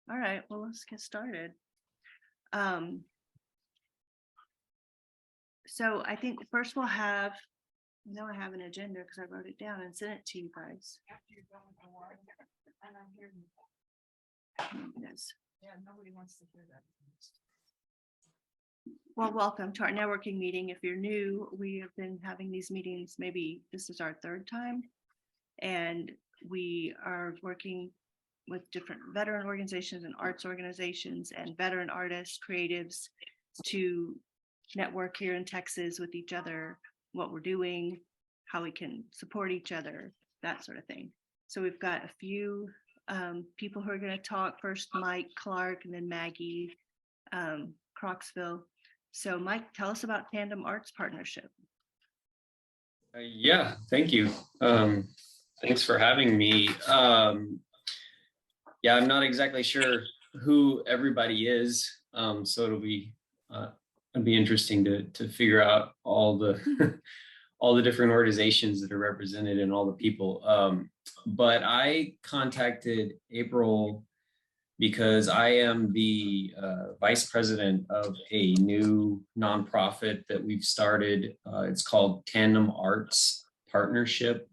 All right, well, let's get started. So I think first we'll have, I have an agenda because I wrote it down and sent it to you guys. Yes. Yeah, nobody wants to hear that. Well, welcome to our networking meeting. If you're new, we have been having these meetings, maybe this is our third time. And we are working with different veteran organizations and arts organizations and veteran artists, creatives to network here in Texas with each other, what we're doing, how we can support each other, that sort of thing. So we've got a few people who are going to talk. First, Mike Clark, and then Maggie Croxville. So Mike, tell us about Tandem Arts Partnership. Yeah, thank you. Thanks for having me. Yeah, I'm not exactly sure who everybody is, so it'll be interesting to figure out all the all the different organizations that are represented and all the people. But I contacted April because I am the vice president of a new nonprofit that we've started. It's called Tandem Arts Partnership.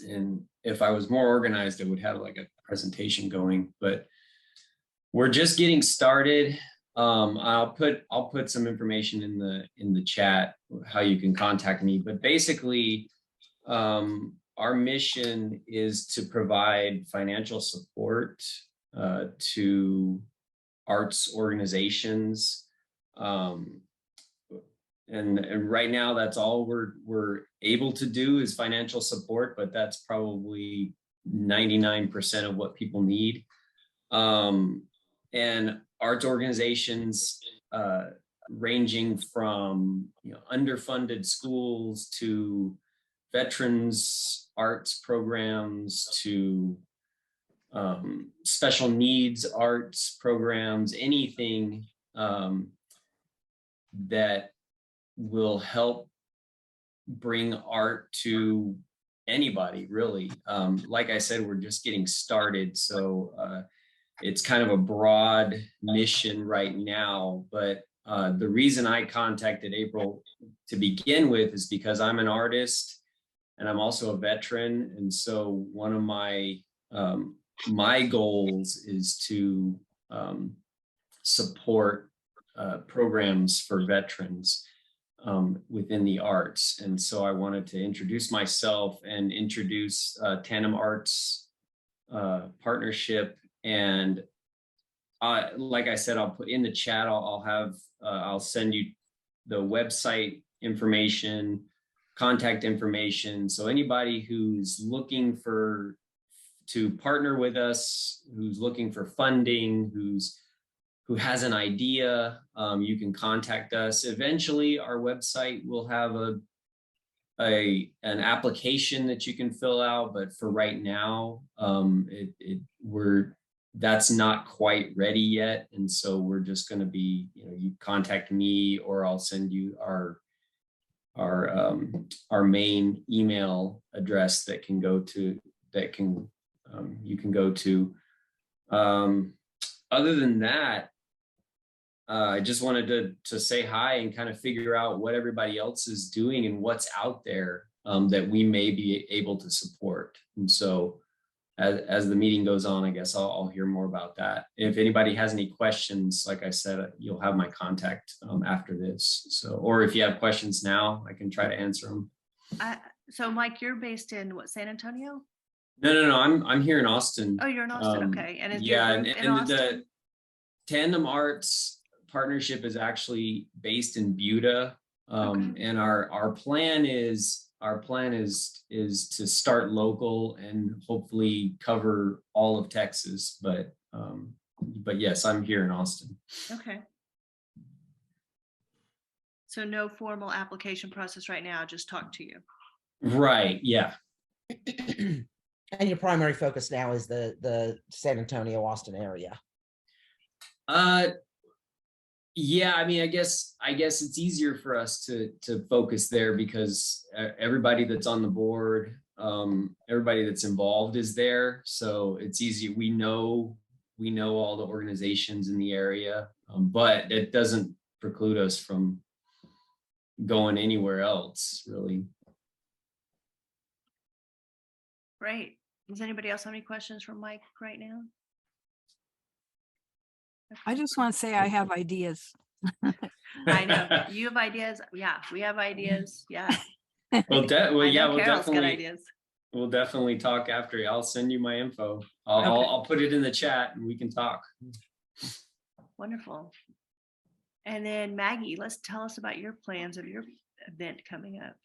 And if I was more organized, I would have like a presentation going, but we're just getting started. I'll put some information in the chat how you can contact me, but basically our mission is to provide financial support to arts organizations, and right now that's all we're able to do is financial support, but that's probably 99% of what people need. And arts organizations ranging from underfunded schools to veterans arts programs to special needs arts programs, anything that will help bring art to anybody, really. Like I said, we're just getting started, so it's kind of a broad mission right now, but the reason I contacted April to begin with is because I'm an artist and I'm also a veteran, and so one of my goals is to support programs for veterans within the arts. And so I wanted to introduce myself and introduce Tandem Arts Partnership. And like I said, I'll put in the chat, I'll send you the website information, contact information. So anybody who's looking to partner with us, who's looking for funding, who has an idea, you can contact us. Eventually, our website will have an application that you can fill out, but for right now, that's not quite ready yet, and so we're just going to be, you contact me, or I'll send you our main email address that can go to you can go to. Other than that, I just wanted to say hi and kind of figure out what everybody else is doing and what's out there that we may be able to support. And so as the meeting goes on, I guess I'll hear more about that. If anybody has any questions, like I said, you'll have my contact after this. So, or if you have questions now, I can try to answer them. So Mike, you're based in what, San Antonio? No. I'm here in Austin. Oh, you're in Austin. Okay. And the Tandem Arts Partnership is actually based in Buda. Okay. And our plan is to start local and hopefully cover all of Texas. But yes, I'm here in Austin. Okay. So no formal application process right now, just talk to you. Right. Yeah. And your primary focus now is the San Antonio, Austin area. Yeah, I mean, I guess it's easier for us to focus there because everybody that's on the board, everybody that's involved is there. So it's easy. We know we know all the organizations in the area, but it doesn't preclude us from going anywhere else, really. Great. Does anybody else have any questions for Mike right now? I just want to say I have ideas. I know. You have ideas. Yeah, we have ideas. Yeah. Well, well, I yeah, know we'll Carol's got definitely, ideas. we'll definitely talk after. I'll send you my info. Okay. I'll put it in the chat and we can talk. Wonderful. And then Maggie, let's tell us about your plans of your event coming up.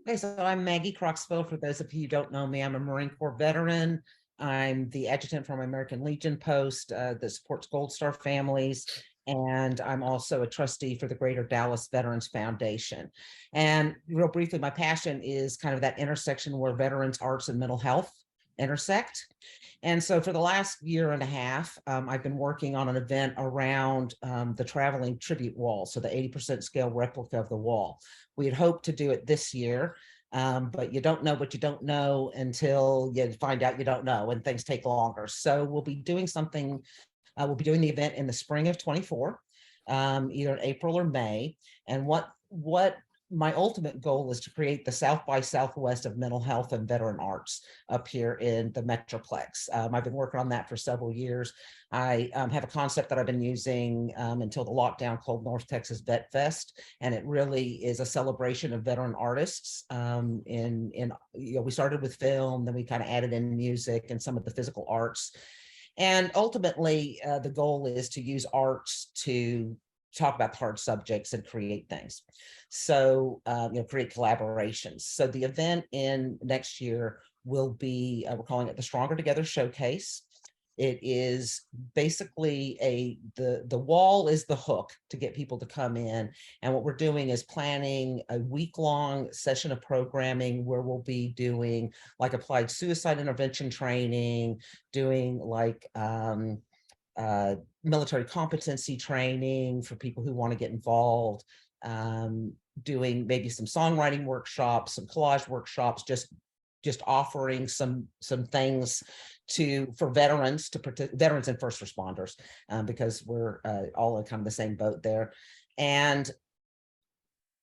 Okay, so I'm Maggie Croxville. For those of you who don't know me, I'm a Marine Corps veteran. I'm the adjutant for my American Legion post that supports Gold Star families. And I'm also a trustee for the Greater Dallas Veterans Foundation. And real briefly, my passion is kind of that intersection where veterans, arts, and mental health intersect. And so for the last year and a half, I've been working on an event around the traveling tribute wall, so the 80% scale replica of the wall. We had hoped to do it this year, but you don't know what you don't know until you find out you don't know, and things take longer. So we'll be doing something, we'll be doing the event in the spring of 24, either in April or May. And what my ultimate goal is to create the South by Southwest of mental health and veteran arts up here in the Metroplex. I've been working on that for several years. I have a concept that I've been using until the lockdown called North Texas Vet Fest, and it really is a celebration of veteran artists. We started with film, then we kind of added in music and some of the physical arts. And ultimately, the goal is to use arts to talk about hard subjects and create things. So, create collaborations. So the event in next year will be, we're calling it the Stronger Together Showcase. It is basically the wall is the hook to get people to come in. And what we're doing is planning a week-long session of programming where we'll be doing like applied suicide intervention training, doing like military competency training for people who want to get involved, doing maybe some songwriting workshops, some collage workshops, just offering some things for veterans veterans and first responders, because we're all in kind of the same boat there. And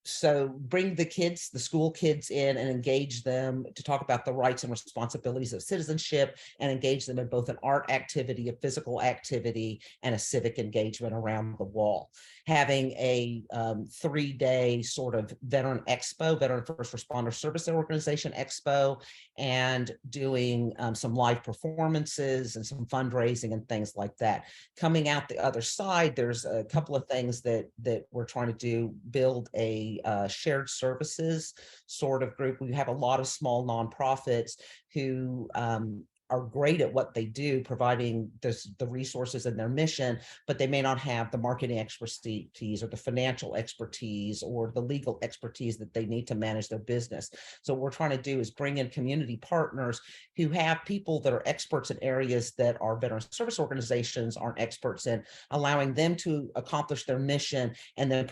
so bring the kids, the school kids in and engage them to talk about the rights and responsibilities of citizenship, and engage them in both an art activity, a physical activity, and a civic engagement around the wall. Having a 3-day sort of veteran expo, veteran first responder service organization expo, and doing some live performances and some fundraising and things like that. Coming out the other side, there's a couple of things that we're trying to do, build a shared services sort of group. We have a lot of small nonprofits who are great at what they do, providing the resources in their mission, but they may not have the marketing expertise or the financial expertise or the legal expertise that they need to manage their business. So what we're trying to do is bring in community partners who have people that are experts in areas that our veteran service organizations aren't experts in, allowing them to accomplish their mission, and then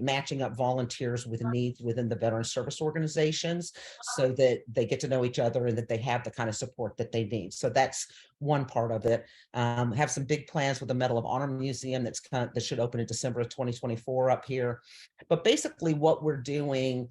matching up volunteers with needs within the veteran service organizations so that they get to know each other and that they have the kind of support that they need. So that's one part of it. Have some big plans with the Medal of Honor Museum that should open in December of 2024 up here. But basically what we're doing,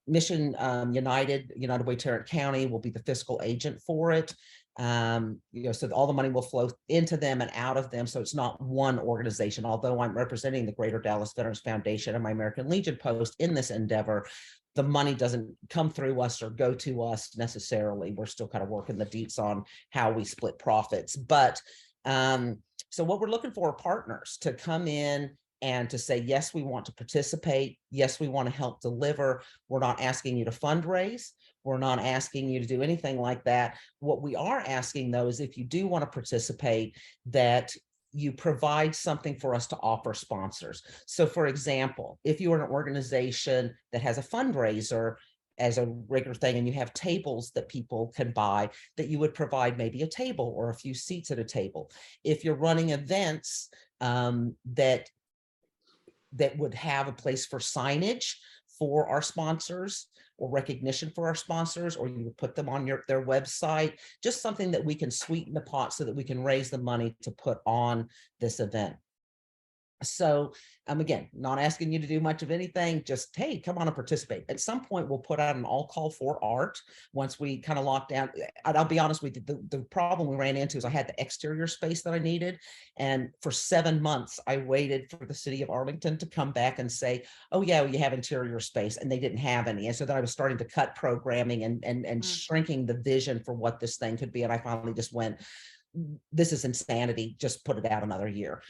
Mission United Way Tarrant County will be the fiscal agent for it. So all the money will flow into them and out of them. So it's not one organization, although I'm representing the Greater Dallas Veterans Foundation and my American Legion post in this endeavor. The money doesn't come through us or go to us necessarily. We're still kind of working the deets on how we split profits. But so what we're looking for are partners to come in and to say, yes, we want to participate. Yes, we want to help deliver. We're not asking you to fundraise. We're not asking you to do anything like that. What we are asking, though, is if you do want to participate, that you provide something for us to offer sponsors. So for example, if you're an organization that has a fundraiser as a regular thing and you have tables that people can buy, that you would provide maybe a table or a few seats at a table. If you're running events that would have a place for signage for our sponsors, or recognition for our sponsors, or you would put them on their website, just something that we can sweeten the pot so that we can raise the money to put on this event. So again, not asking you to do much of anything, just, hey, come on and participate. At some point, we'll put out an all call for art once we kind of lock down. And I'll be honest with you, the problem we ran into is I had the exterior space that I needed. And for 7 months, I waited for the city of Arlington to come back and say, oh yeah, well, you have interior space, and they didn't have any. And so then I was starting to cut programming and shrinking the vision for what this thing could be. And I finally just went, this is insanity, just put it out another year.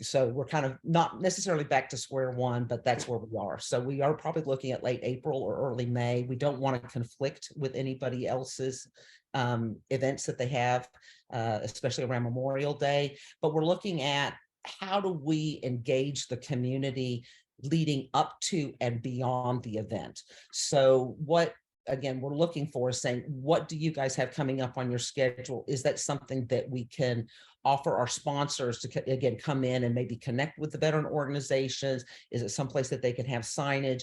So we're kind of not necessarily back to square one, but that's where we are. So we are probably looking at late April or early May. We don't want to conflict with anybody else's events that they have, especially around Memorial Day. But we're looking at how do we engage the community leading up to and beyond the event. So what, again, we're looking for is saying, what do you guys have coming up on your schedule? Is that something that we can offer our sponsors to, again, come in and maybe connect with the veteran organizations? Is it someplace that they can have signage?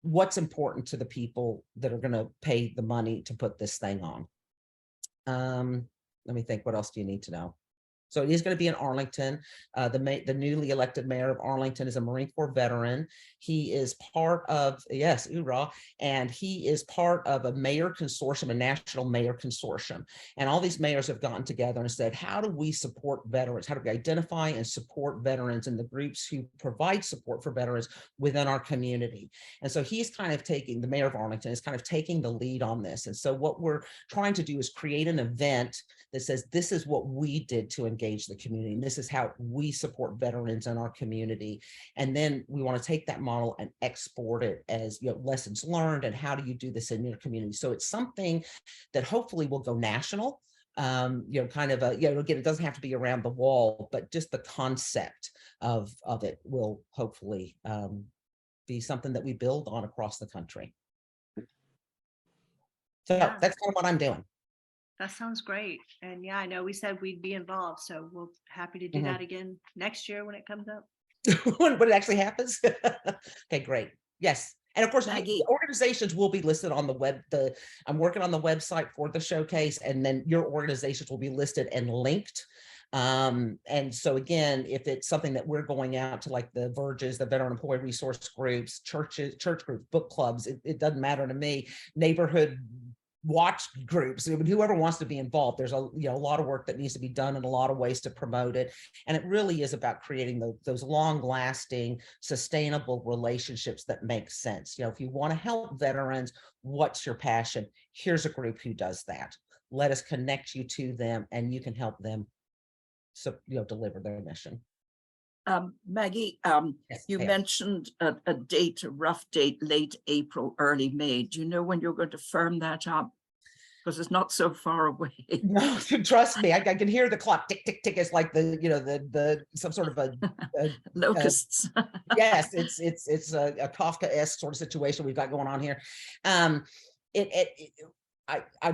What's important to the people that are going to pay the money to put this thing on? Let me think, what else do you need to know? So it is going to be in Arlington. The newly elected mayor of Arlington is a Marine Corps veteran. He is part of, yes, hoorah, and he is part of a mayor consortium, a national mayor consortium. And all these mayors have gotten together and said, how do we support veterans? How do we identify and support veterans and the groups who provide support for veterans within our community? And so he's kind of taking, the mayor of Arlington is kind of taking the lead on this. And so what we're trying to do is create an event that says, this is what we did to engage the community. And this is how we support veterans in our community. And then we want to take that model and export it as, you know, lessons learned and how do you do this in your community. So it's something that hopefully will go national. You know, kind of a, you know, again, it doesn't have to be around the wall, but just the concept of it will hopefully be something that we build on across the country. So Yeah. that's kind of what I'm doing. That sounds great. And yeah, I know we said we'd be involved, so we're happy to do that again next year when it comes up. when it actually happens. Okay, great. Yes. And of course, Maggie. the organizations will be listed on the web. I'm working on the website for the showcase, and then your organizations will be listed and linked. And so again, if it's something that we're going out to, like the Verges, the Veteran Employee Resource Groups, churches, church groups, book clubs, it doesn't matter to me, neighborhood watch groups, I mean, whoever wants to be involved, there's a lot of work that needs to be done in a lot of ways to promote it. And it really is about creating those long lasting, sustainable relationships that make sense. You know, if you want to help veterans, what's your passion? Here's a group who does that. Let us connect you to them and you can help them, so, you know, deliver their mission. Maggie, Yes, you ma'am. mentioned a date, a rough date, late April, early May. Do you know when you're going to firm that up? Because it's not so far away. No, trust me, I can hear the clock tick, tick, tick. It's like the, you know, the some sort of a Locusts. yes, it's a Kafka-esque sort of situation we've got going on here. I'm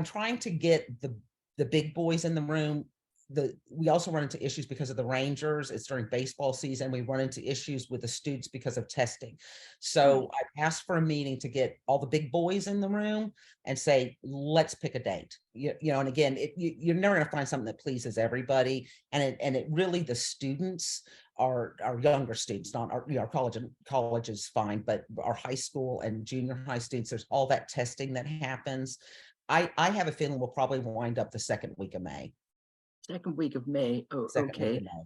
trying to get the big boys in the room. We also run into issues because of the Rangers. It's during baseball season. We run into issues with the students because of testing. So I asked for a meeting to get all the big boys in the room and say, let's pick a date. You know, and again, you're never going to find something that pleases everybody. And it really, the students are younger students, not our, you know, college is fine, but our high school and junior high students, there's all that testing that happens. I have a feeling we'll probably wind up the second week of May. Second week of May. Oh, Second week okay. of May.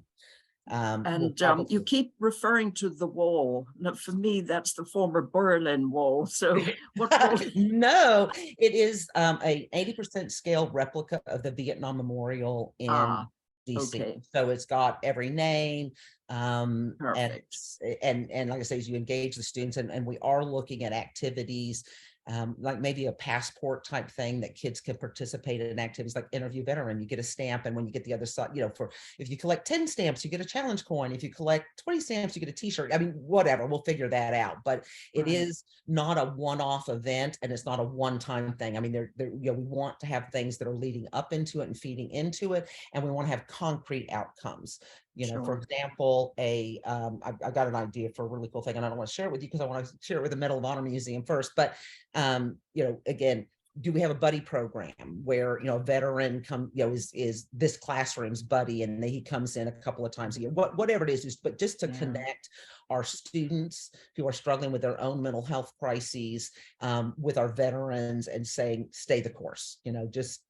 And We'll probably- you keep referring to the wall. Now, for me, that's the former Berlin Wall. So what wall? No, it is a 80% scale replica of the Vietnam Memorial in DC. Okay. So it's got every name. And Perfect. and like I say, as you engage the students, and we are looking at activities. Like maybe a passport type thing that kids can participate in activities like interview veteran. You get a stamp, and when you get the other side, you know, if you collect 10 stamps, you get a challenge coin. If you collect 20 stamps, you get a t-shirt. I mean, whatever, we'll figure that out. But it is not a one-off event, and it's not a one-time thing. I mean, you know, we want to have things that are leading up into it and feeding into it, and we want to have concrete outcomes. You know, for Sure. example, I've got an idea for a really cool thing, and I don't want to share it with you because I want to share it with the Medal of Honor Museum first. But you know, again, do we have a buddy program where, you know, a veteran is this classroom's buddy, and he comes in a couple of times a year, whatever it is, but just to connect our students who are struggling with their own mental health crises with our veterans, and saying, stay the course, you know, just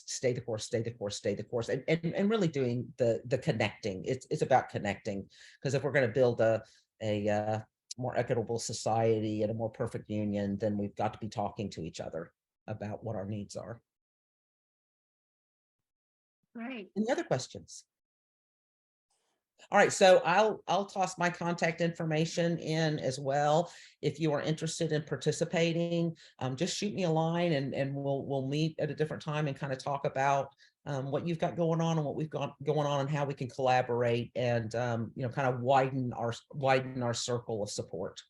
stay the course, stay the course, stay the course, and really doing the connecting. It's about connecting, because if we're going to build a more equitable society and a more perfect union, then we've got to be talking to each other about what our needs are. Great. Any other questions? All right, so I'll toss my contact information in as well. If you are interested in participating, just shoot me a line, and we'll meet at a different time and kind of talk about what you've got going on and what we've got going on, and how we can collaborate and you know, kind of widen our circle of support.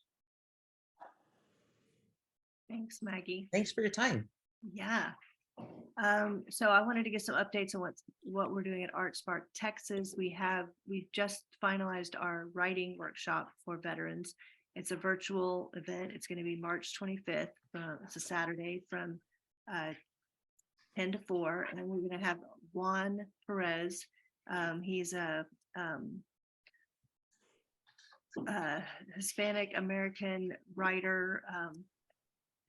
Thanks, Maggie. Thanks for your time. Yeah. So I wanted to get some updates on what we're doing at Art Spark Texas. We've just finalized our writing workshop for veterans. It's a virtual event. It's going to be March 25th. It's a Saturday from 10 to 4. And we're going to have Juan Perez. He's a Hispanic American writer,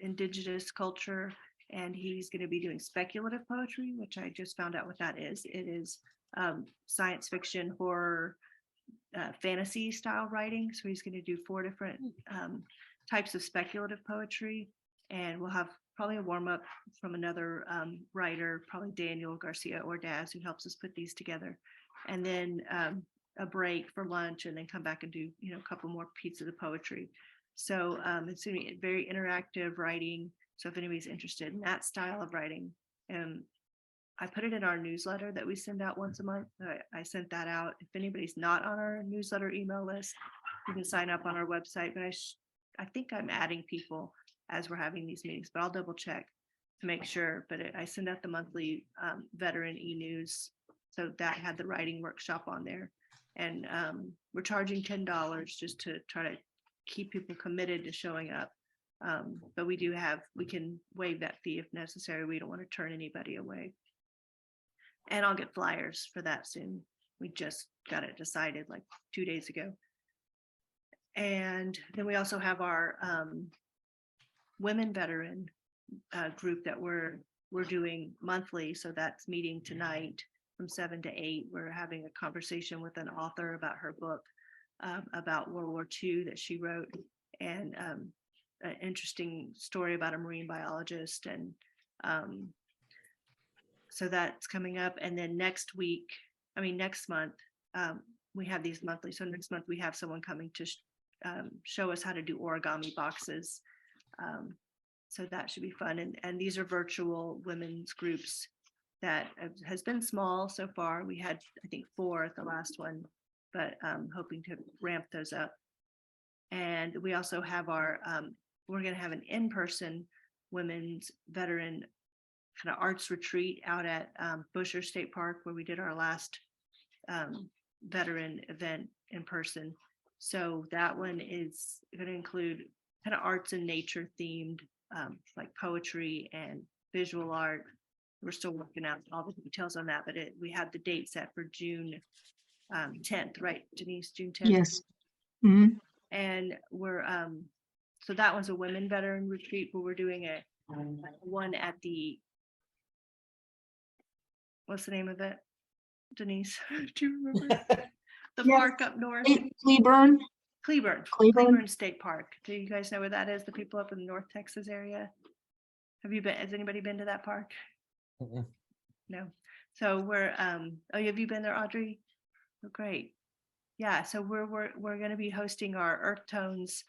indigenous culture, and he's going to be doing speculative poetry, which I just found out what that is. It is science fiction, horror, fantasy style writing. So he's going to do 4 different types of speculative poetry, and we'll have probably a warm up from another writer, probably Daniel Garcia Ordaz, who helps us put these together, and then a break for lunch, and then come back and do, you know, a couple more pieces of poetry. So it's going to be very interactive writing. So if anybody's interested in that style of writing, I put it in our newsletter that we send out once a month. I sent that out. If anybody's not on our newsletter email list, you can sign up on our website. But I think I'm adding people as we're having these meetings, but I'll double check to make sure. But I send out the monthly veteran e-news. So that had the writing workshop on there. And we're charging $10 just to try to keep people committed to showing up. But we can waive that fee if necessary. We don't want to turn anybody away. And I'll get flyers for that soon. We just got it decided like 2 days ago. And then we also have our women veteran group that we're doing monthly. So that's meeting tonight from 7 to 8. We're having a conversation with an author about her book about World War II that she wrote, and an interesting story about a marine biologist. And so that's coming up. And then next month, we have these monthly. So next month we have someone coming to show us how to do origami boxes. So that should be fun. And these are virtual women's groups that has been small so far. We had, I think, 4 at the last one, but hoping to ramp those up. And we also have we're going to have an in-person women's veteran kind of arts retreat out at Busher State Park, where we did our last veteran event in person. So that one is going to include kind of arts and nature themed, like poetry and visual art. We're still working out all the details on that, but we have the date set for June 10th, right, Denise? June 10th. Yes. Mhm. And we're so that one's a women veteran retreat, but we're doing a one at the, what's the name of it, Denise? Do you remember? The Yes. park up north, Cleburne. Cleburne State Park. Do you guys know where that is? The people up in the North Texas area. Has anybody been to that park? Mm-mm. No. So we're have you been there, Audrey? Oh, great. Yeah, so we're going to be hosting our Earth Tones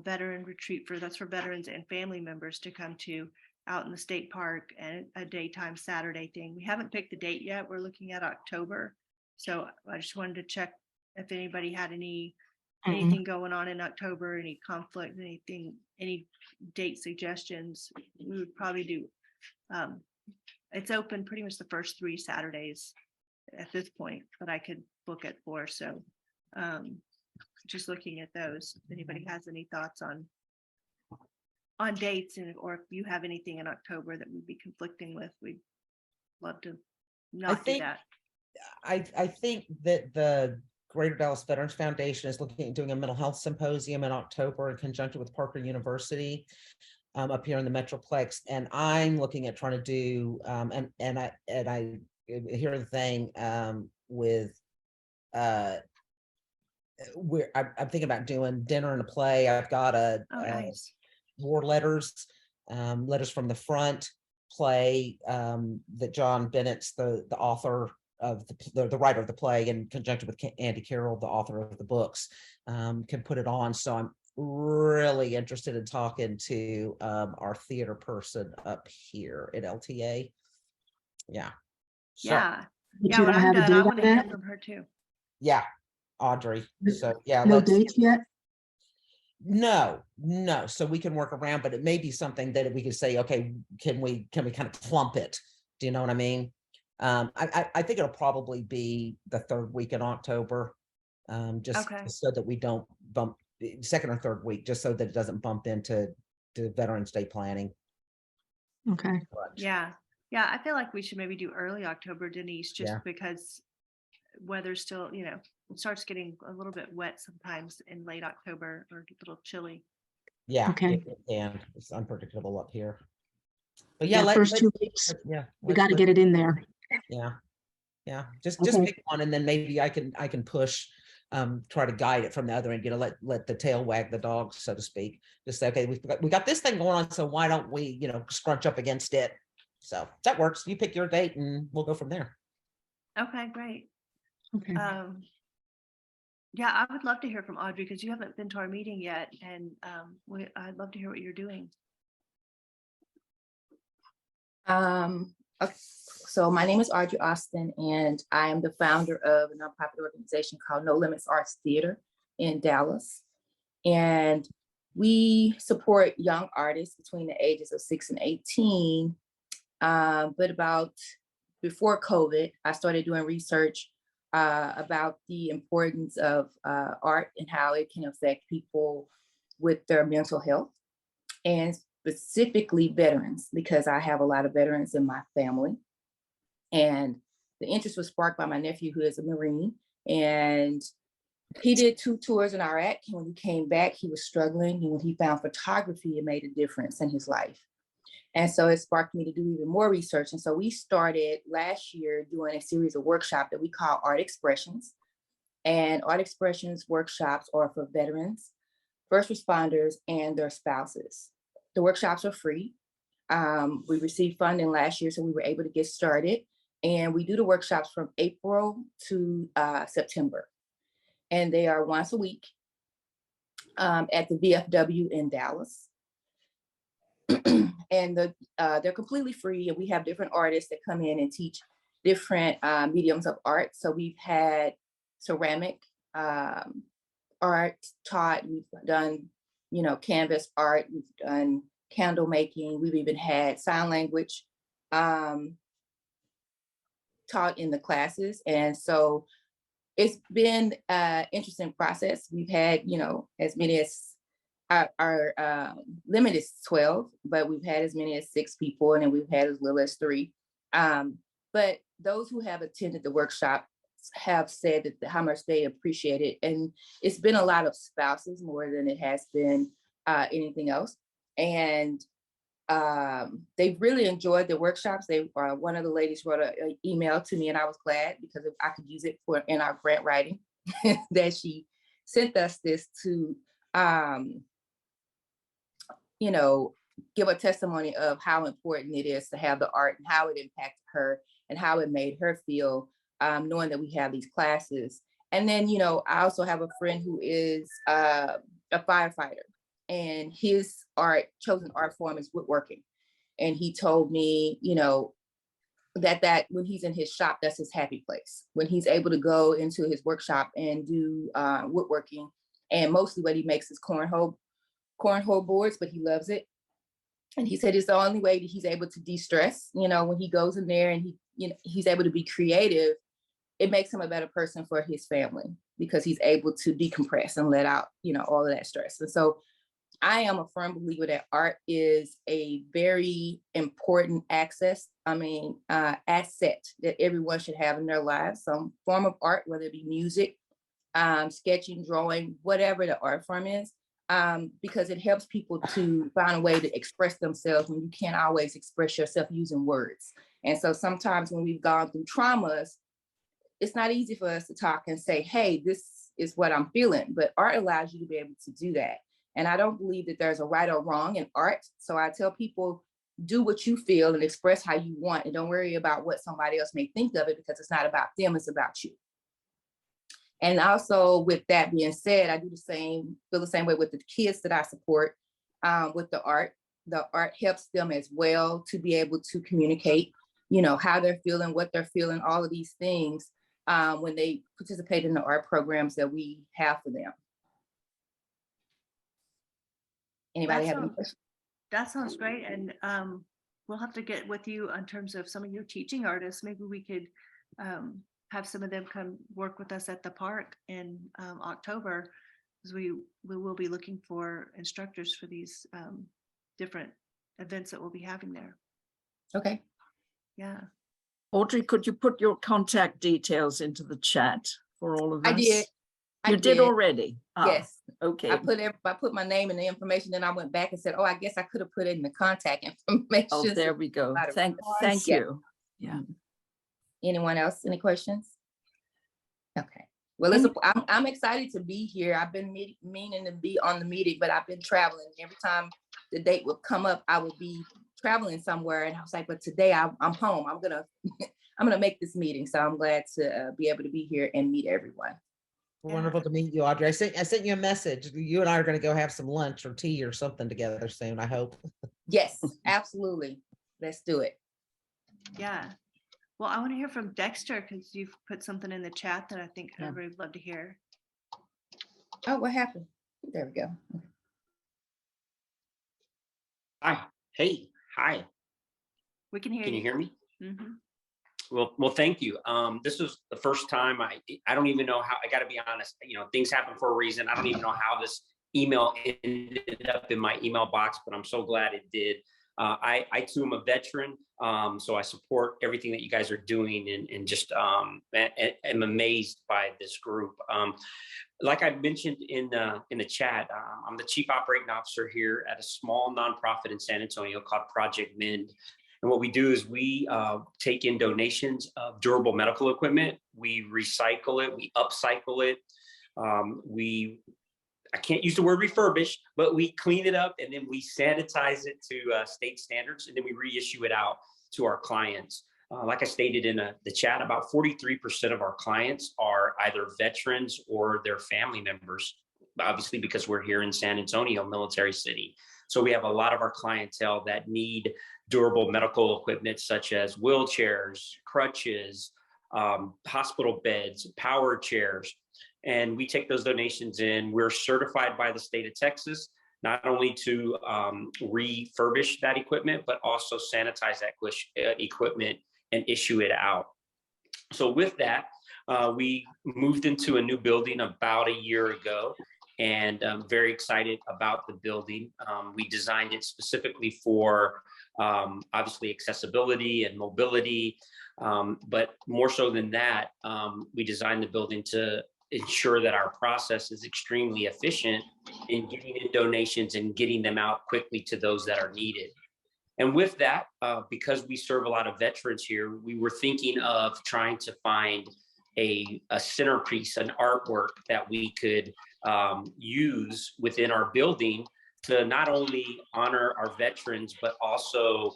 veteran retreat that's for veterans and family members to come to out in the state park, and a daytime Saturday thing. We haven't picked the date yet. We're looking at October. So I just wanted to check if anybody had anything going on in October, any conflict, any date suggestions. We would probably do, it's open pretty much the first 3 Saturdays at this point, but I could book it for. So just looking at those, if anybody has any thoughts on dates, and or if you have anything in October that would be conflicting with, we'd love to not do think- that. I think that the Greater Dallas Veterans Foundation is looking at doing a mental health symposium in October in conjunction with Parker University up here in the Metroplex. And I'm looking at trying to do, and I hear the thing with, I'm thinking about doing dinner and a play. I've got Oh, nice. war letters, letters from the front play that John Bennett's the author of the writer of the play, in conjunction with Andy Carroll, the author of the books, can put it on. So I'm really interested in talking to our theater person up here at LTA. Yeah. So, Yeah. But Yeah, you when don't I'm have a done, date I on want to hear that? from her too. yeah, Audrey. So yeah, No let's. dates yet? No. So we can work around, but it may be something that we could say, okay, can we kind of clump it? Do you know what I mean? I think it'll probably be the third week in October. Just Okay. so that we don't bump second or third week, just so that it doesn't bump into Veterans Day planning. Okay. But, Yeah. Yeah. I feel like we should maybe do early October, Denise, just Yeah. because weather's still, it starts getting a little bit wet sometimes in late October, or a little chilly. Yeah. Okay. And it's unpredictable up here. But Yeah, yeah, first 2 weeks, yeah, we got to get it in there. Yeah, just Okay. pick one, and then maybe I can push, try to guide it from the other end, let the tail wag the dog, so to speak. Just say, okay, we got this thing going on, so why don't we, scrunch up against it? So that works. You pick your date and we'll go from there. Okay, great. Okay. Yeah, I would love to hear from Audrey, because you haven't been to our meeting yet, and I'd love to hear what you're doing. Okay, so my name is Audrey Austin, and I am the founder of a nonprofit organization called No Limits Arts Theater in Dallas. And we support young artists between the ages of 6 and 18. But before COVID, I started doing research about the importance of art and how it can affect people with their mental health, and specifically veterans, because I have a lot of veterans in my family. And the interest was sparked by my nephew, who is a Marine, and he did 2 tours in Iraq. And when he came back, he was struggling. And when he found photography, it made a difference in his life. And so it sparked me to do even more research. And so we started last year doing a series of workshops that we call Art Expressions. And Art Expressions workshops are for veterans, first responders, and their spouses. The workshops are free. We received funding last year, so we were able to get started. And we do the workshops from April to September. And they are once a week at the VFW in Dallas. And they're completely free. And we have different artists that come in and teach different mediums of art. So we've had ceramic art taught. We've done, canvas art. We've done candle making. We've even had sign language taught in the classes. And so it's been an interesting process. We've had, as many as our limit is 12, but we've had as many as 6 people, and then we've had as little as 3. But those who have attended the workshop have said that how much they appreciate it. And it's been a lot of spouses more than it has been anything else. And they really enjoyed the workshops. One of the ladies wrote an email to me, and I was glad, because I could use it in our grant writing that she sent us this to, give a testimony of how important it is to have the art, and how it impacted her and how it made her feel, knowing that we have these classes. And then, I also have a friend who is a firefighter, and his chosen art form is woodworking. And he told me, that when he's in his shop, that's his happy place. When he's able to go into his workshop and do woodworking, and mostly what he makes is cornhole boards, but he loves it. And he said it's the only way that he's able to de-stress, when he goes in there and he's able to be creative. it makes him a better person for his family because he's able to decompress and let out, all of that stress. And so I am a firm believer that art is a very important asset that everyone should have in their lives. Some form of art, whether it be music, sketching, drawing, whatever the art form is, because it helps people to find a way to express themselves when you can't always express yourself using words. And so sometimes when we've gone through traumas, it's not easy for us to talk and say, hey, this is what I'm feeling, but art allows you to be able to do that. And I don't believe that there's a right or wrong in art. So I tell people, do what you feel and express how you want, and don't worry about what somebody else may think of it, because it's not about them, it's about you. And also, with that being said, I feel the same way with the kids that I support with the art. The art helps them as well to be able to communicate, how they're feeling, what they're feeling, all of these things when they participate in the art programs that we have for them. Anybody have any questions? That sounds great. And we'll have to get with you in terms of some of your teaching artists. Maybe we could have some of them come work with us at the park in October, because we will be looking for instructors for these different events that we'll be having there. Okay. Yeah. Audrey, could you put your contact details into the chat for all of us? I did. You did already? Yes. Okay. I put my name and the information, then I went back and said, oh, I guess I could have put it in the contact information. Oh, there we go. Thank Yeah. you. Yeah. Anyone else? Any questions? Okay. Well, I'm excited to be here. I've been meaning to be on the meeting, but I've been traveling. Every time the date would come up, I would be traveling somewhere, and I was like, but today I'm home. I'm gonna make this meeting. So I'm glad to be able to be here and meet everyone. Wonderful to meet you, Audrey. I sent you a message. You and I are going to go have some lunch or tea or something together soon, I hope. Yes, absolutely. Let's do it. Yeah. Well, I want to hear from Dexter, because you've put something in the chat that I think Yeah. everybody would love to hear. Oh, what happened? There we go. Hi. Hey. Hi. We can hear Can you hear me? Mhm. Well, thank you. This was the first time I don't even know how, I got to be honest, things happen for a reason. I don't even know how this email ended up in my email box, but I'm so glad it did. I too am a veteran. So I support everything that you guys are doing, and just am amazed by this group. Like I mentioned in the chat, I'm the chief operating officer here at a small nonprofit in San Antonio called Project Mend. And what we do is we take in donations of durable medical equipment. We recycle it, we upcycle it. I can't use the word refurbish, but we clean it up, and then we sanitize it to state standards, and then we reissue it out to our clients. Like I stated in the chat, about 43% of our clients are either veterans or their family members, obviously because we're here in San Antonio, Military City. So we have a lot of our clientele that need durable medical equipment, such as wheelchairs, crutches, hospital beds, power chairs. And we take those donations in. We're certified by the state of Texas, not only to refurbish that equipment, but also sanitize that equipment and issue it out. So with that, we moved into a new building about a year ago, and I'm very excited about the building. We designed it specifically for obviously accessibility and mobility, but more so than that, we designed the building to ensure that our process is extremely efficient in getting in donations and getting them out quickly to those that are needed. And with that, because we serve a lot of veterans here, we were thinking of trying to find a centerpiece, an artwork that we could use within our building to not only honor our veterans, but also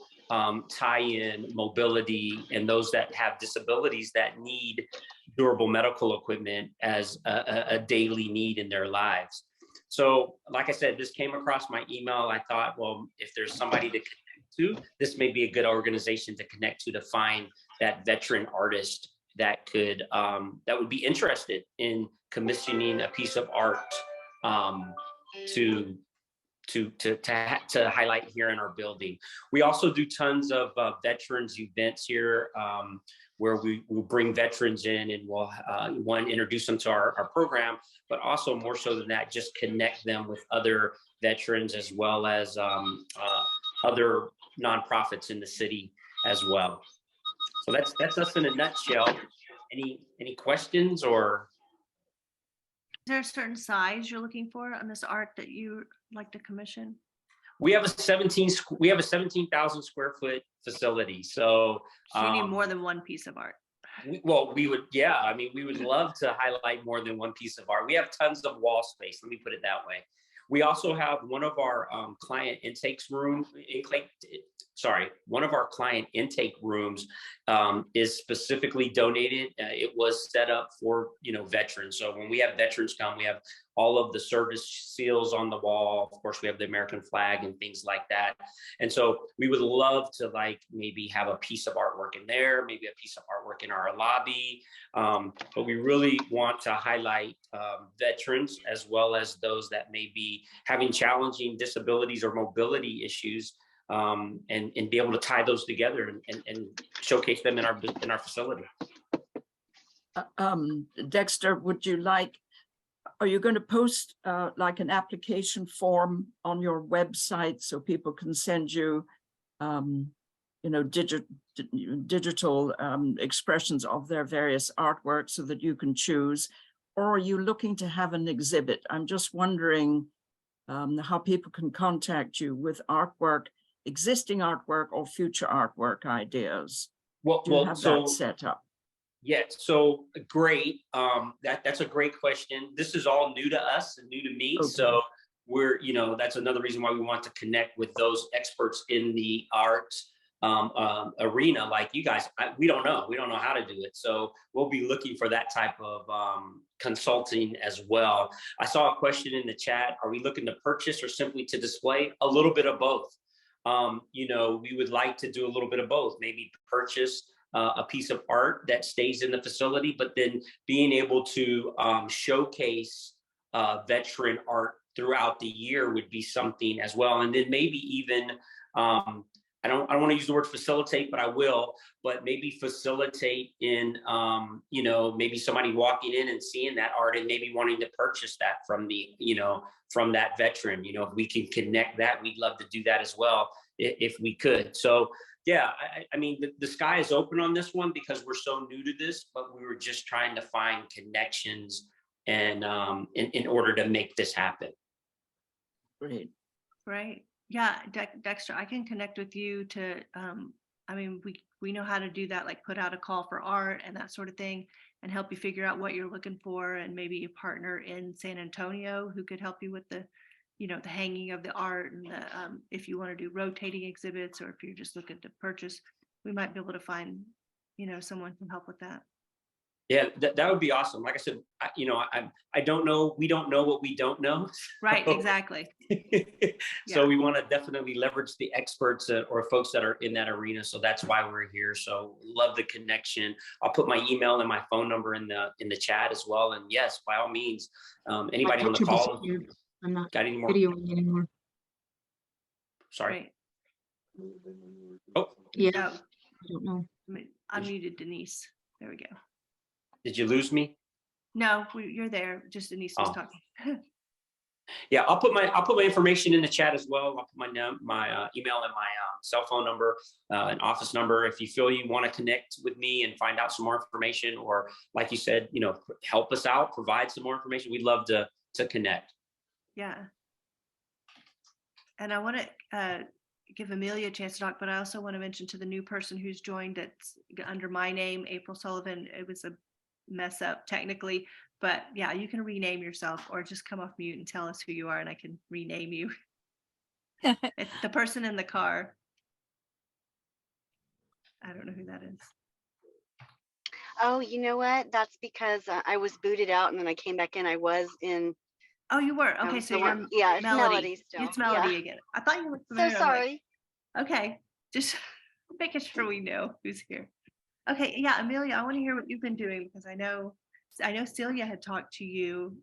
tie in mobility and those that have disabilities that need durable medical equipment as a daily need in their lives. So like I said, this came across my email. I thought, well, if there's somebody to connect to, this may be a good organization to connect to find that veteran artist that could that would be interested in commissioning a piece of art to highlight here in our building. We also do tons of veterans events here. where we will bring veterans in and we'll one, introduce them to our program, but also more so than that, just connect them with other veterans as well as other nonprofits in the city as well. So that's us in a nutshell. Any questions or? Is there a certain size you're looking for on this art that you like to commission? We have a 17,000 square foot facility. So So you need more than one piece of art. we would, yeah, I mean, we would love to highlight more than one piece of art. We have tons of wall space. Let me put it that way. We also have one of our client intakes room, one of our client intake rooms is specifically donated. It was set up for, veterans. So when we have veterans come, we have all of the service seals on the wall. Of course, we have the American flag and things like that. And so we would love to maybe have a piece of artwork in there, maybe a piece of artwork in our lobby. But we really want to highlight veterans as well as those that may be having challenging disabilities or mobility issues, and be able to tie those together and showcase them in our facility. Dexter, are you going to post like an application form on your website so people can send you, digital expressions of their various artworks so that you can choose? Or are you looking to have an exhibit? I'm just wondering how people can contact you with artwork, existing artwork or future artwork ideas. Do you have that set up? Yeah, so great. That's a great question. This is all new to us and new to me. Okay. So we're, that's another reason why we want to connect with those experts in the art arena like you guys. We don't know how to do it. So we'll be looking for that type of consulting as well. I saw a question in the chat. Are we looking to purchase or simply to display? A little bit of both. We would like to do a little bit of both, maybe purchase a piece of art that stays in the facility, but then being able to showcase veteran art throughout the year would be something as well. And then maybe even, I don't want to use the word facilitate, but I will, but maybe facilitate in, maybe somebody walking in and seeing that art and maybe wanting to purchase that from from that veteran. If we can connect that, we'd love to do that as well, if we could. So yeah, I mean, the sky is open on this one because we're so new to this, but we were just trying to find connections and in order to make this happen. Great. Right. Yeah, Dexter, I can connect with you to, we know how to do that, like put out a call for art and that sort of thing, and help you figure out what you're looking for, and maybe a partner in San Antonio who could help you with the hanging of the art, and if you want to do rotating exhibits, or if you're just looking to purchase, we might be able to find, someone who can help with that. Yeah, that would be awesome. Like I said, I don't know. We don't know what we don't know. Right, exactly. So we want to definitely leverage the experts or folks that are in that arena. So that's why we're here. So love the connection. I'll put my email and my phone number in the chat as well. And yes, by all means, anybody on the call. I'm not got any more videoing anymore. Sorry. Right. Oh, Yeah, Oh, I don't know. I muted Denise. There we go. did you lose me? No, you're there. Just Denise was talking. Yeah, I'll put my information in the chat as well. I'll put my email and my cell phone number and office number. If you feel you want to connect with me and find out some more information, or like you said, help us out, provide some more information, we'd love to connect. Yeah. And I want to give Amelia a chance to talk, but I also want to mention to the new person who's joined it's under my name, April Sullivan. It was a mess up technically, but yeah, you can rename yourself or just come off mute and tell us who you are and I can rename you. It's the person in the car. I don't know who that is. Oh, you know what? That's because I was booted out and then I came back in. I was in. Oh, you were? Okay, so you're yeah, it's Melody. Melody still. It's Melody again. I thought you looked familiar. So sorry. Okay, just making sure we know who's here. Okay, yeah, Amelia, I want to hear what you've been doing, because I know Celia had talked to you,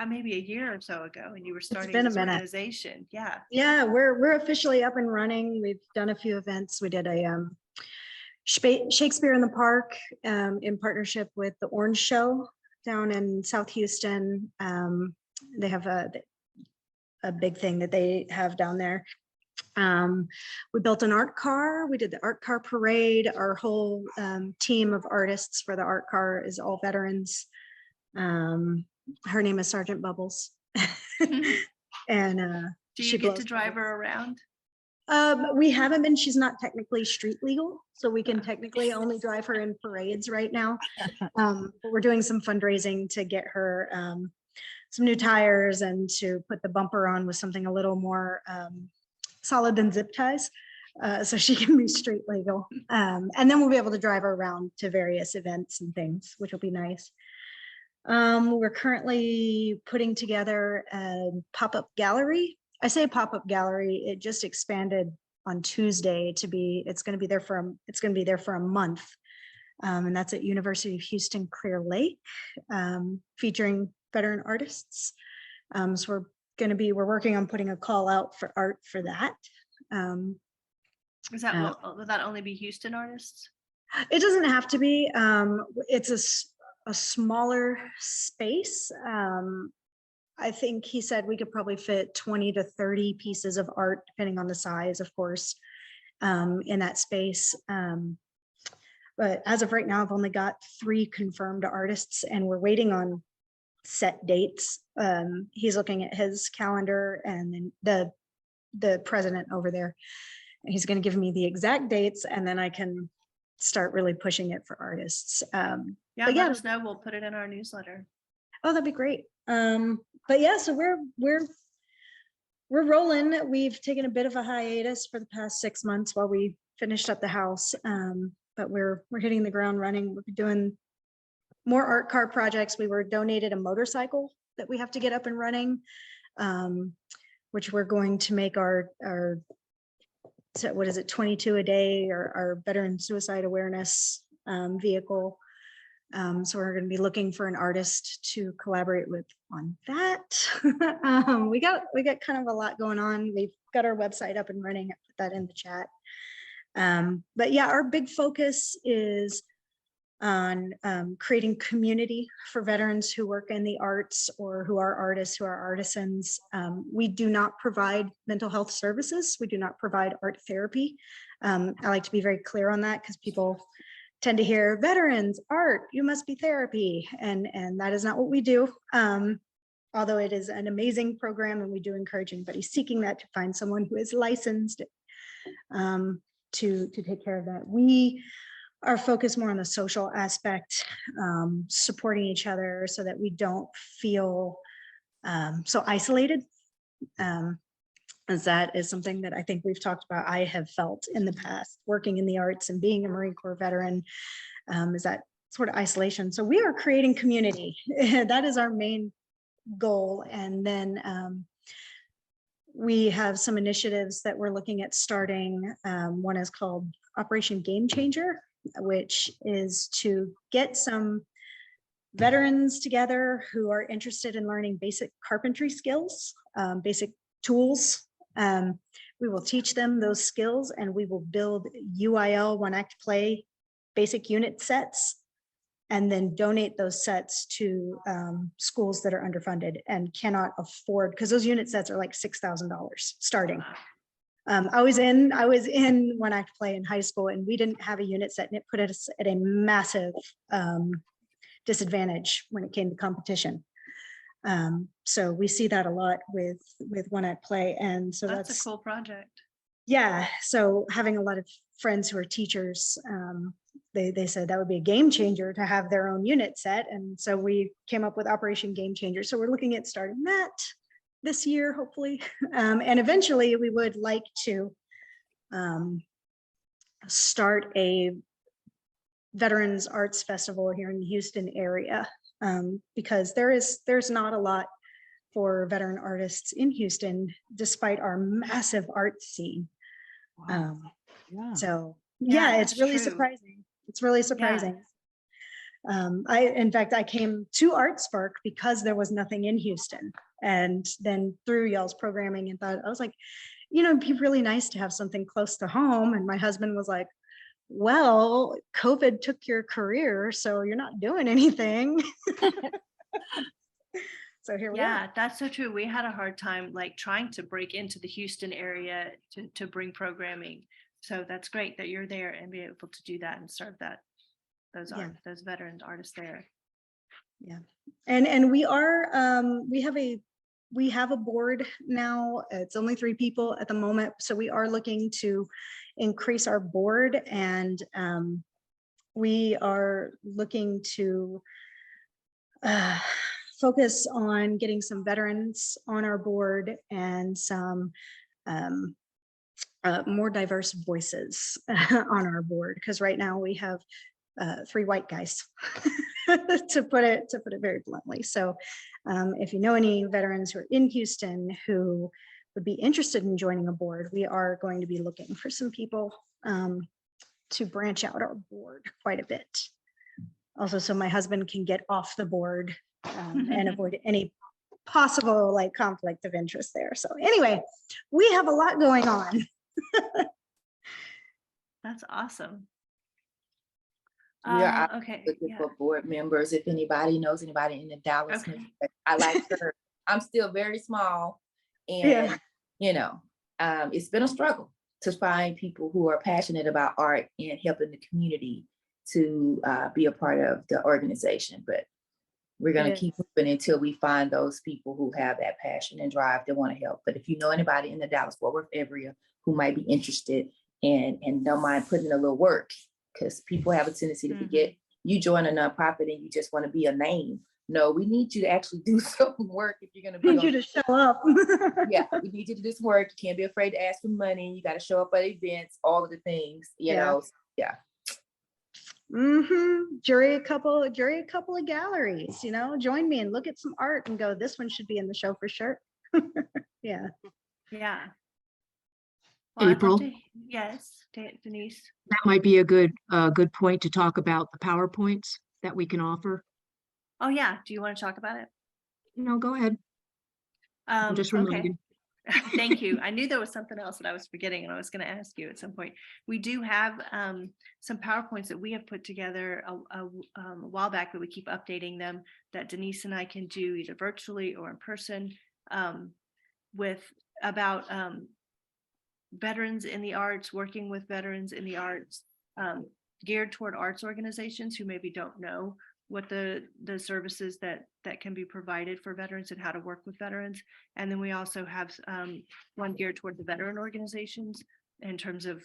maybe a year or so ago, and you were starting been a this minute. organization. Yeah. Yeah, we're officially up and running. We've done a few events. We did Shakespeare in the Park, in partnership with the Orange Show down in South Houston. They have a big thing that they have down there. We built an art car. We did the art car parade. Our whole team of artists for the art car is all veterans. Her name is Sergeant Bubbles. And Do she you get blows to drive bubbles. her around? We haven't been, she's not technically street legal, so we can technically only drive her in parades right now. But we're doing some fundraising to get her some new tires and to put the bumper on with something a little more solid than zip ties, so she can be street legal. And then we'll be able to drive her around to various events and things, which will be nice. We're currently putting together a pop-up gallery. I say pop-up gallery, it just expanded on Tuesday to be, it's going to be there for a month. And that's at University of Houston Clear Lake, featuring veteran artists. So we're working on putting a call out for art for that. Is that, will that only be Houston artists? It doesn't have to be. It's a smaller space. I think he said we could probably fit 20 to 30 pieces of art, depending on the size, of course, in that space. But as of right now, I've only got 3 confirmed artists, and we're waiting on set dates. He's looking at his calendar, and then the president over there, he's going to give me the exact dates, and then I can start really pushing it for artists. Yeah, but let us know. We'll put it in our newsletter. Oh, that'd be great. But yeah, so we're rolling. We've taken a bit of a hiatus for the past 6 months while we finished up the house. But we're hitting the ground running. We're doing more art car projects. We were donated a motorcycle that we have to get up and running, which we're going to make our what is it, 22 a day, or our veteran suicide awareness vehicle. So we're going to be looking for an artist to collaborate with on that. We got kind of a lot going on. We've got our website up and running. I put that in the chat. But yeah, our big focus is on creating community for veterans who work in the arts or who are artists, who are artisans. We do not provide mental health services. We do not provide art therapy. I like to be very clear on that, because people tend to hear veterans, art, you must be therapy. And that is not what we do. Although it is an amazing program, and we do encourage anybody seeking that to find someone who is licensed to take care of that. We are focused more on the social aspect, supporting each other so that we don't feel so isolated. As that is something that I think we've talked about. I have felt in the past, working in the arts and being a Marine Corps veteran, is that sort of isolation. So we are creating community. That is our main goal. And then we have some initiatives that we're looking at starting. One is called Operation Game Changer, which is to get some veterans together who are interested in learning basic carpentry skills, basic tools. We will teach them those skills, and we will build UIL One Act Play basic unit sets, and then donate those sets to schools that are underfunded and cannot afford, because those unit sets are like $6,000 starting. I was in One Act Play in high school, and we didn't have a unit set, and it put us at a massive disadvantage when it came to competition. So we see that a lot with One Act Play, and so That's a cool project. Yeah. So having a lot of friends who are teachers, they said that would be a game changer to have their own unit set, and so we came up with Operation Game Changer. So we're looking at starting that this year, hopefully, and eventually we would like to start a Veterans Arts Festival here in the Houston area, because there's not a lot for veteran artists in Houston, despite our massive art scene. Wow. Yeah. So Yeah, yeah, it's that's really true. surprising. It's really surprising. In fact, I came to Art Spark because there was nothing in Houston, and then through y'all's programming, and thought, I was like, it'd be really nice to have something close to home. And my husband was like, well, COVID took your career, so you're not doing anything. So here we are. Yeah, that's so true. We had a hard time like trying to break into the Houston area to bring programming. So that's great that you're there and be able to do that and serve Yeah. those veteran artists there. Yeah. And we are, we have a board now. It's only 3 people at the moment. So we are looking to increase our board, and we are looking to focus on getting some veterans on our board and some more diverse voices on our board, because right now we have 3 white guys, to put it very bluntly. So if you know any veterans who are in Houston who would be interested in joining a board, we are going to be looking for some people to branch out our board quite a bit. Also, so my husband can get off the board and avoid any possible like conflict of interest there. So anyway, we have a lot going on. That's awesome. We are Okay. looking Yeah. for board members. If anybody knows anybody in the Dallas, Okay. I like her. I'm still very small, and Yeah. you know, it's been a struggle to find people who are passionate about art and helping the community to be a part of the organization. But we're going to Yeah. keep moving until we find those people who have that passion and drive that want to help. But if you know anybody in the Dallas-Fort Worth area who might be interested and don't mind putting in a little work, because people have a tendency to forget, you join a nonprofit and you just want to be a name. No, we need you to actually do some work if you're going to be Need you to show up. yeah, we need you to do some work. You can't be afraid to ask for money. You got to show up at events, all of the things, you Yeah. know. Yeah. Jury a couple of galleries, join me and look at some art and go, this one should be in the show for sure. Yeah. Yeah. Well, I'd April, love to- Yes, Denise. that might be a good point to talk about the PowerPoints that we can offer. Oh, yeah. Do you want to talk about it? No, go ahead. I'm just reminding. Thank you. I knew there was something else that I was forgetting and I was going to ask you at some point. We do have some PowerPoints that we have put together a while back, but we keep updating them, that Denise and I can do either virtually or in person, about veterans in the arts, working with veterans in the arts, geared toward arts organizations who maybe don't know what the services that can be provided for veterans and how to work with veterans. And then we also have one geared toward the veteran organizations in terms of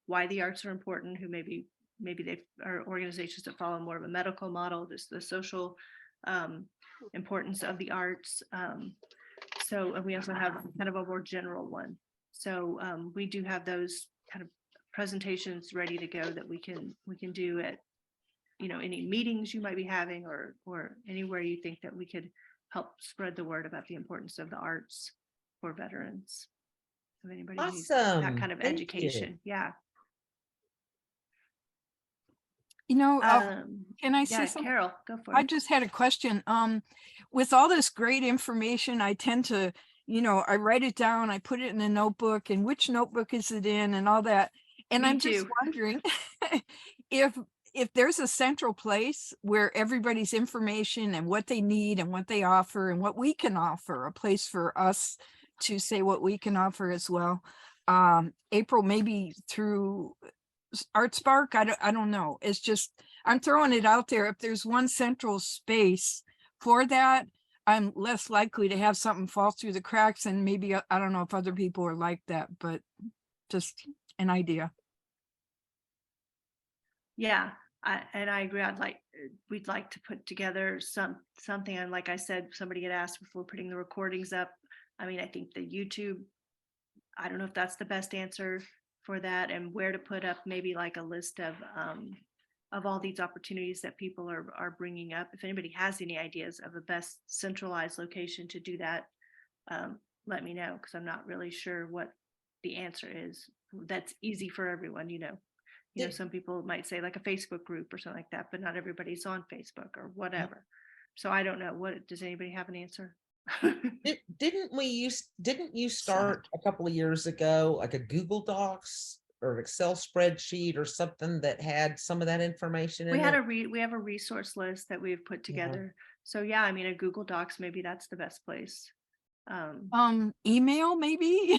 why the arts are important, who maybe they are organizations that follow more of a medical model, the social importance of the arts. And we also have kind of a more general one. So we do have those kind of presentations ready to go that we can do at any meetings you might be having or anywhere you think that we could help spread the word about the importance of the arts for veterans. If anybody needs that Awesome. kind of Thank you. education. Yeah. Can I say Yeah, something? Carol, go for I it. just had a question. With all this great information, I tend to, I write it down, I put it in a notebook, and which notebook is it in and all that. And Me I'm just too. wondering if there's a central place where everybody's information and what they need and what they offer and what we can offer, a place for us to say what we can offer as well. April, maybe through ArtSpark, I don't know. It's just, I'm throwing it out there. If there's one central space for that, I'm less likely to have something fall through the cracks, and maybe, I don't know if other people are like that, but just an idea. Yeah, I agree. We'd like to put together something. And like I said, somebody had asked before putting the recordings up. I mean, I think the YouTube, I don't know if that's the best answer for that, and where to put up maybe like a list of all these opportunities that people are bringing up. If anybody has any ideas of the best centralized location to do that, let me know, because I'm not really sure what the answer is. That's easy for everyone, some people might say like a Facebook group or something like that, but not everybody's on Facebook or whatever. So I don't know. Does anybody have an answer? Didn't you start a couple of years ago, like a Google Docs or Excel spreadsheet or something that had some of that information in We had it? we have a resource list that we've put Yeah. together. So yeah, I mean, a Google Docs, maybe that's the best place. Email maybe?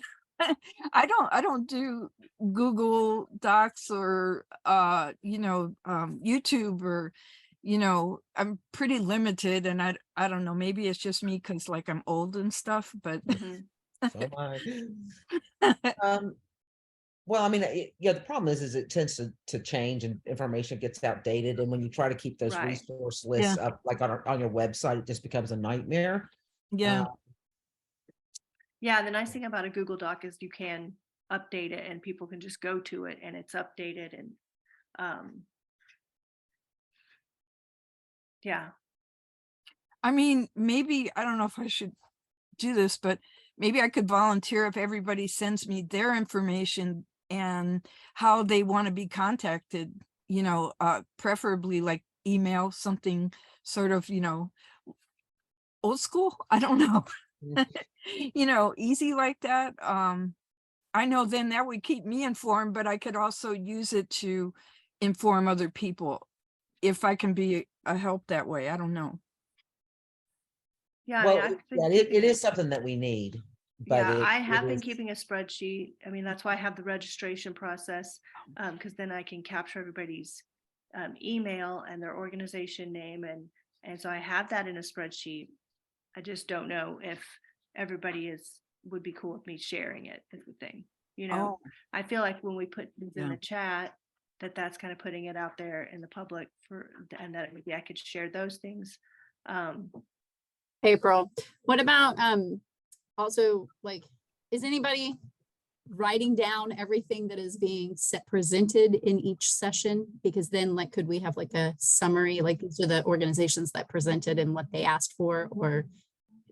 I don't do Google Docs or YouTube or I'm pretty limited, and I don't know, maybe it's just me because like I'm old and stuff, but Mhm. So am I. Well, I mean, the problem is it tends to change and information gets outdated. And when you try to keep those Right. resource lists Yeah. up, like on your website, it just becomes a nightmare. yeah. Yeah, the nice thing about a Google Doc is you can update it and people can just go to it and it's updated and yeah. I mean, maybe, I don't know if I should do this, but maybe I could volunteer if everybody sends me their information and how they want to be contacted, preferably like email, something sort of, old school. I don't know. Easy like that. I know then that would keep me informed, but I could also use it to inform other people if I can be a help that way. I don't know. Yeah, Well, I mean, I've been yeah, keeping it is something that we need, but Yeah, I it have been is- keeping a spreadsheet. I mean, that's why I have the registration process, because then I can capture everybody's email and their organization name, and so I have that in a spreadsheet. I just don't know if everybody would be cool with me sharing it is the thing. Oh. I feel like when we put things in Yeah. the chat, that's kind of putting it out there in the public and that maybe I could share those things. April, what about also, like, is anybody writing down everything that is being presented in each session? Because then, like, could we have like a summary, like these are the organizations that presented and what they asked for, or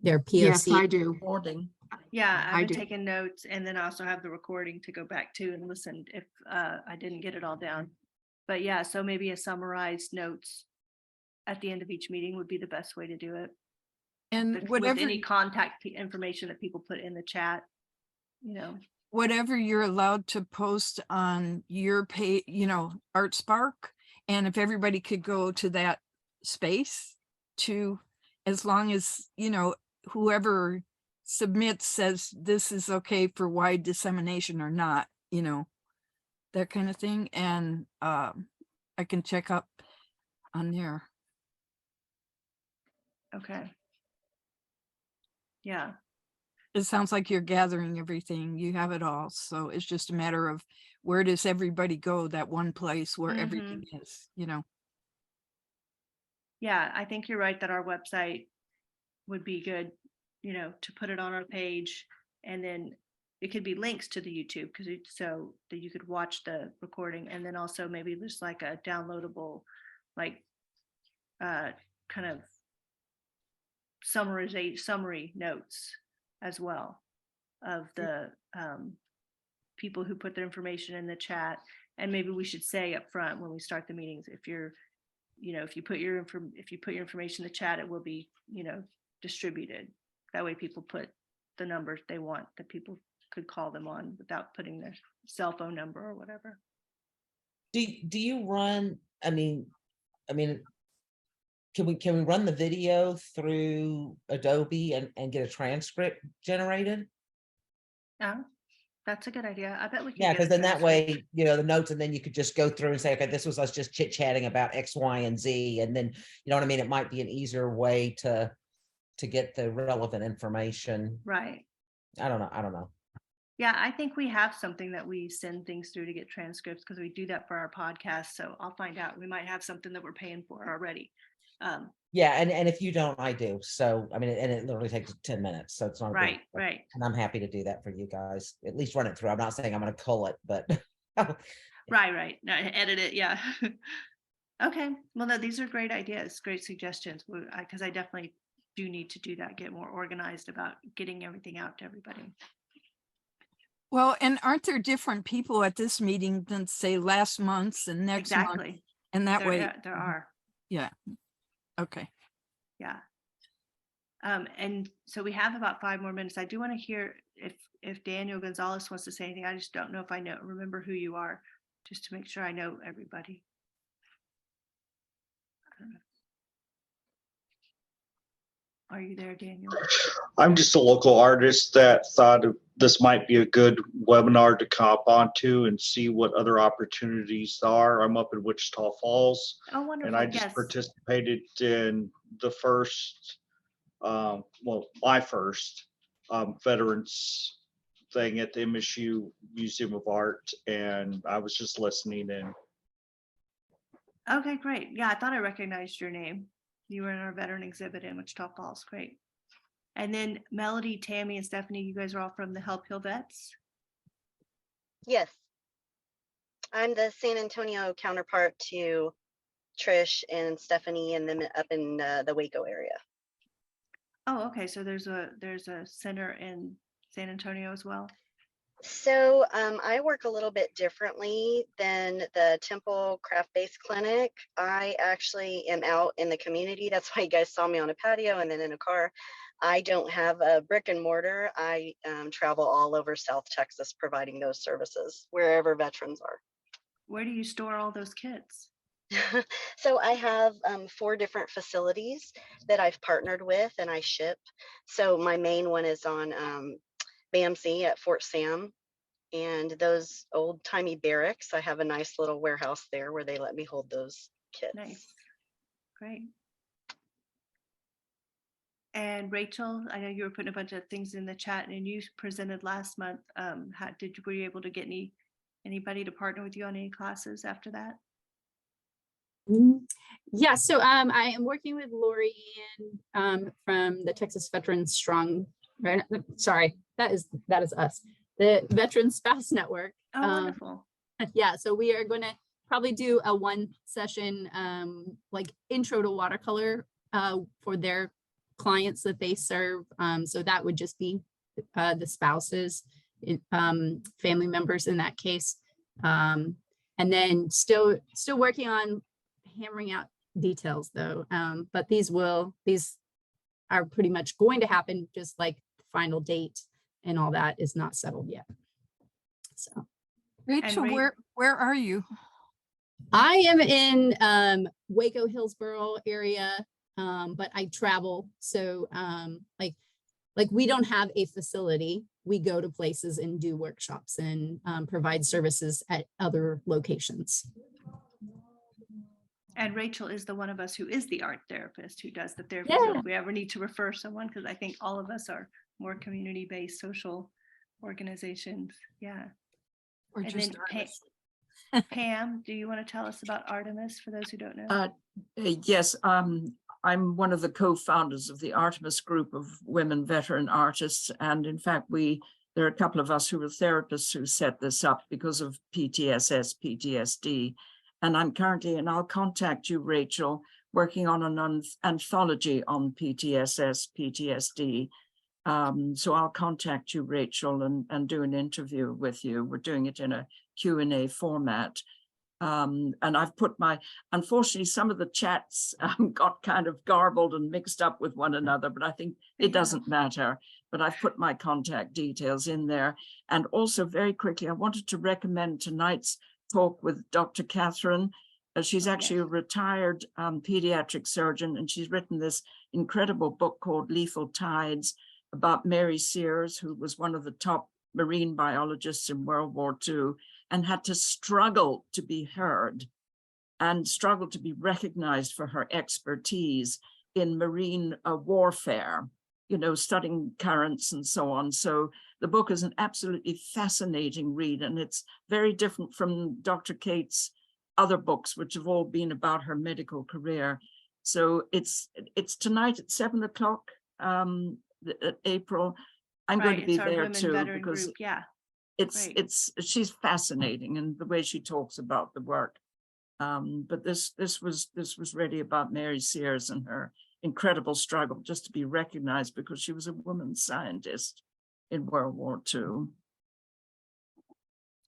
their Yes, POC? I do. Recording. Yeah, I I've do. been taking notes and then I also have the recording to go back to and listen if I didn't get it all down. But yeah, so maybe a summarized notes at the end of each meeting would be the best way to do it. And With whatever, any contact information that people put in the chat, whatever you're allowed to post on your page, ArtSpark. And if everybody could go to that space to, as long as, whoever submits says this is okay for wide dissemination or not, that kind of thing. And I can check up on there. okay. Yeah, It sounds like you're gathering everything. You have it all. So it's just a matter of where does everybody go, that one place where everything is, yeah, I think you're right that our website would be good, to put it on our page and then it could be links to the YouTube so that you could watch the recording and then also maybe just like a downloadable, like kind of summary notes as well of the people who put their information in the chat. And maybe we should say up front when we start the meetings, if you put your information in the chat, it will be, distributed. That way people put the numbers they want that people could call them on without putting their cell phone number or whatever. Do you run, I mean, can we run the video through Adobe and get a transcript generated? Yeah, that's a good idea. I bet we can. Yeah, get because a then that transcript. way, the notes, and then you could just go through and say, okay, this was us just chit chatting about X, Y, and Z. And then, you know what I mean? It might be an easier way to get the relevant information. Right. I don't know. Yeah, I think we have something that we send things through to get transcripts because we do that for our podcast. So I'll find out. We might have something that we're paying for already. Yeah, and if you don't, I do. So, I mean, and it literally takes 10 minutes. So it's not a big Right, deal. right. And I'm happy to do that for you guys. At least run it through. I'm not saying I'm going to cull it, but Right. No, edit it. Yeah. Okay. Well, no, these are great ideas, great suggestions. Because I definitely do need to do that, get more organized about getting everything out to everybody. Well, and aren't there different people at this meeting than say last month's and next month? Exactly. And that way, There are. yeah. Okay. Yeah. And so we have about 5 more minutes. I do want to hear if Daniel Gonzalez wants to say anything. I just don't know if I remember who you are, just to make sure I know everybody. I don't know. Are you there, Daniel? I'm just a local artist that thought this might be a good webinar to cop onto and see what other opportunities are. I'm up in Wichita Falls, Oh, wonderful. and I just Yes. participated in the first, my first veterans thing at the MSU Museum of Art, and I was just listening in. Okay, great. Yeah, I thought I recognized your name. You were in our veteran exhibit in Wichita Falls. Great. And then Melody, Tammy, and Stephanie, you guys are all from the Help Heal Vets. Yes. I'm the San Antonio counterpart to Trish and Stephanie and them up in the Waco area. Oh, okay. So there's a center in San Antonio as well. So I work a little bit differently than the Temple Craft-Based Clinic. I actually am out in the community. That's why you guys saw me on a patio and then in a car. I don't have a brick and mortar. I travel all over South Texas providing those services wherever veterans are. Where do you store all those kits? So I have 4 different facilities that I've partnered with and I ship. So my main one is on BAMC at Fort Sam, and those old timey barracks. I have a nice little warehouse there where they let me hold those kits. Nice. Great. And Rachel, I know you were putting a bunch of things in the chat and you presented last month. Were you able to get anybody to partner with you on any classes after that? Yeah, so I am working with Lori from the Texas Veterans Strong, right? Sorry, that is us, the Veteran Spouse Network. Oh, wonderful. Yeah, so we are going to probably do a 1 session like intro to watercolor for their clients that they serve. So that would just be the spouses, family members in that case. And then still working on hammering out details though. But these are pretty much going to happen, just like the final date and all that is not settled yet. So Rachel, where are you? I am in Waco, Hillsboro area, but I travel. So like we don't have a facility. We go to places and do workshops and provide services at other locations. And Rachel is the one of us who is the art therapist who does the therapy. Yeah. So if we ever need to refer someone, because I think all of us are more community-based social organizations. Yeah. Or And just then artists? Pam, do you want to tell us about Artemis for those who don't know? Yes, I'm one of the co-founders of the Artemis group of women veteran artists. And in fact, there are a couple of us who were therapists who set this up because of PTSD. And I'm currently, and I'll contact you, Rachel, working on an anthology on PTSD. So I'll contact you, Rachel, and do an interview with you. We're doing it in a Q&A format. And I've put unfortunately, some of the chats got kind of garbled and mixed up with one another, but I think it doesn't matter. But I've put my contact details in there. And also very quickly, I wanted to recommend tonight's talk with Dr. Catherine. She's actually a retired pediatric surgeon, and she's written this incredible book called Lethal Tides about Mary Sears, who was one of the top marine biologists in World War II and had to struggle to be heard and struggle to be recognized for her expertise in marine warfare, studying currents and so on. So the book is an absolutely fascinating read, and it's very different from Dr. Kate's other books, which have all been about her medical career. So it's tonight at 7 o'clock, April. I'm going to be there too because she's fascinating and the way she talks about the work. But this was really about Mary Sears and her incredible struggle just to be recognized because she was a woman scientist in World War II. Oh,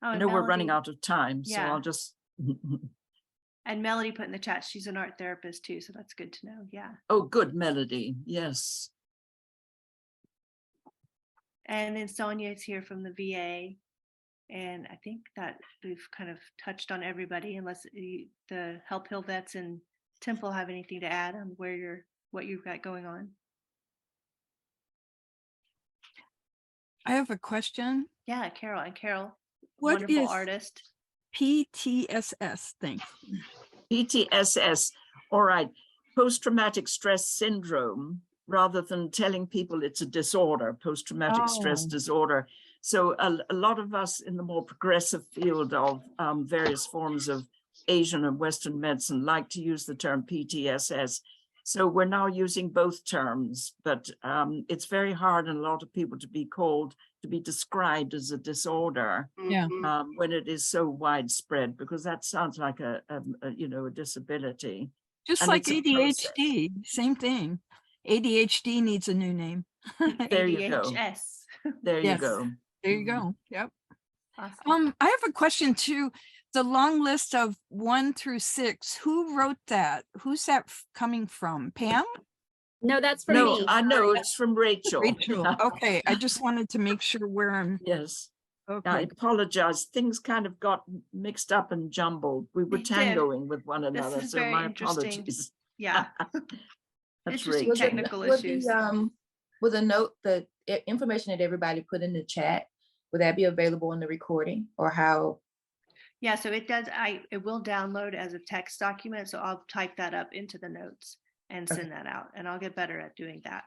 I know we're running out of time, so Yeah. I'll just. And Melody put in the chat, she's an art therapist too, so that's good to know. Yeah. Oh, good, Melody. Yes. And then Sonia is here from the VA. And I think that we've kind of touched on everybody, unless the Help Hill Vets and Temple have anything to add on what you've got going on. I have a question. Yeah, Carol. And Carol, What wonderful is artist. PTSS? Thanks. PTSS, all right, post-traumatic stress syndrome, rather than telling people it's a disorder, post-traumatic stress Oh. disorder. So a lot of us in the more progressive field of various forms of Asian and Western medicine like to use the term PTSS. So we're now using both terms, but it's very hard in a lot of people to be described as a disorder. Yeah. When it is so widespread, because that sounds like a disability. Just And like it's a process. ADHD, same thing. ADHD needs a new name. There you go. ADHS. There you Yes. go. There you go. Yep. Awesome. I have a question too. The long list of 1 through 6, who wrote that? Who's that coming from? Pam? No, that's for No, me. I know Sorry. it's from Rachel. Rachel. Okay, I just wanted to make sure where I'm. Yes. I Okay. apologize. Things kind of got mixed up and jumbled. We were They did. tangoing with one another, is so very my interesting. apologies. Yeah. That's Interesting Rachel. technical issues. Was a note, the information that everybody put in the chat, would that be available in the recording, or how? Yeah, so it does, it will download as a text document, so I'll type that up into the notes and Okay. send that out, and I'll get better at doing that.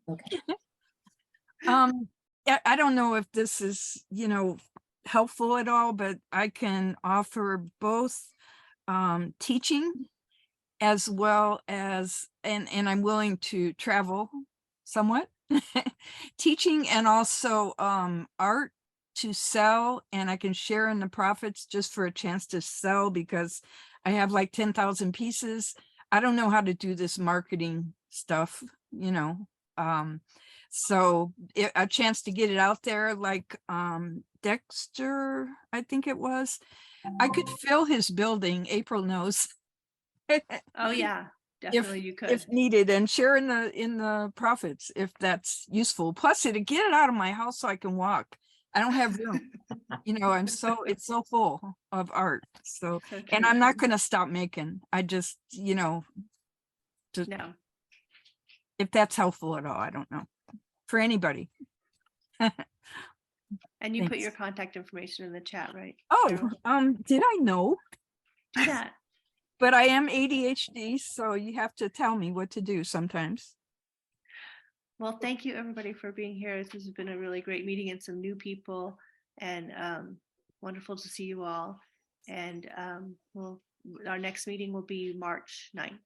Okay. I don't know if this is, helpful at all, but I can offer both teaching as well as, and I'm willing to travel somewhat, teaching and also art to sell, and I can share in the profits just for a chance to sell, because I have like 10,000 pieces. I don't know how to do this marketing stuff, so a chance to get it out there, like Dexter, I think it was. I could fill his building, April knows. Oh, yeah, definitely you could. If needed, and share in the profits if that's useful. Plus it'd get it out of my house so I can walk. I don't have room. It's so full of art. So, So and true. I'm not going to stop making. I just, No, if that's helpful at all, I don't know. For anybody. and you put Thanks. your contact information in the chat, right? Oh, Carol? did I know? Do that. But I am ADHD, so you have to tell me what to do sometimes. Well, thank you everybody for being here. This has been a really great meeting and some new people, and wonderful to see you all. And our next meeting will be March 9th.